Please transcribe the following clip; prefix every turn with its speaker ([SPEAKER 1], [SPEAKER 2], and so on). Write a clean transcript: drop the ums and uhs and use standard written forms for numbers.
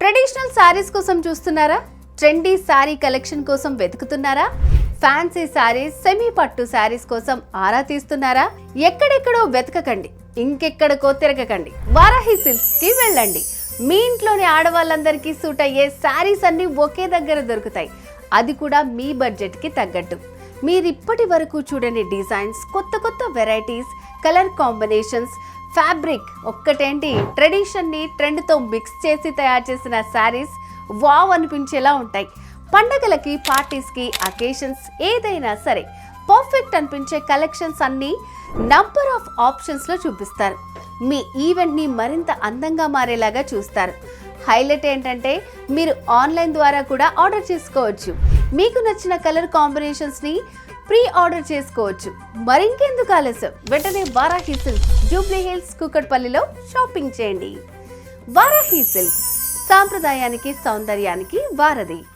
[SPEAKER 1] Traditional saris కోసం చూస్తున్నారా? Trendy sari collection కోసం వెతుకుతున్నారా? ఫ్యాన్సీ శారీస్, సెమీ పట్టు శారీస్ కోసం ఆరా తీస్తున్నారా? ఎక్కడెక్కడో వెతకకండి, ఇంకెక్కడికో తిరగకండి, వారాహి సిల్క్స్ కి వెళ్ళండి. మీ ఇంట్లోని ఆడవాళ్ళందరికీ సూట్ అయ్యే శారీస్ అన్ని ఒకే దగ్గర దొరుకుతాయి, అది కూడా మీ బడ్జెట్ కి తగ్గట్టు. మీరిప్పటి వరకు చూడని డిజైన్స్, కొత్త కొత్త వెరైటీస్, కలర్ కాంబినేషన్స్, ఫ్యాబ్రిక్ ఒక్కటేంటి ట్రెడిషన్ ని ట్రెండ్ తో మిక్స్ చేసి తయారు చేసిన శారీస్ వావ్ అనిపించేలా ఉంటాయి. పండగలకి, పార్టీస్ కి, అకేషన్స్ ఏదైనా సరే పర్ఫెక్ట్ అనిపించే కలెక్షన్స్ అన్ని నంబర్ ఆఫ్ ఆప్షన్స్ లో చూపిస్తారు. మీ ఈవెంట్ ని మరింత అందంగా మారేలాగా చూస్తారు. హైలైట్ ఏంటంటే మీరు ఆన్లైన్ ద్వారా కూడా ఆర్డర్ చేసుకోవచ్చు. మీకు నచ్చిన కలర్ కాంబినేషన్స్ ని ప్రీ ఆర్డర్ చేసుకోవచ్చు. మరింకెందుకు ఆలస్యం, వెంటనే వారాహి సిల్క్స్, జూబ్లీ హిల్స్, కూకట్పల్లిలో షాపింగ్ చేయండి. వారాహి సిల్క్స్, సాంప్రదాయానికి సౌందర్యానికి వారధి.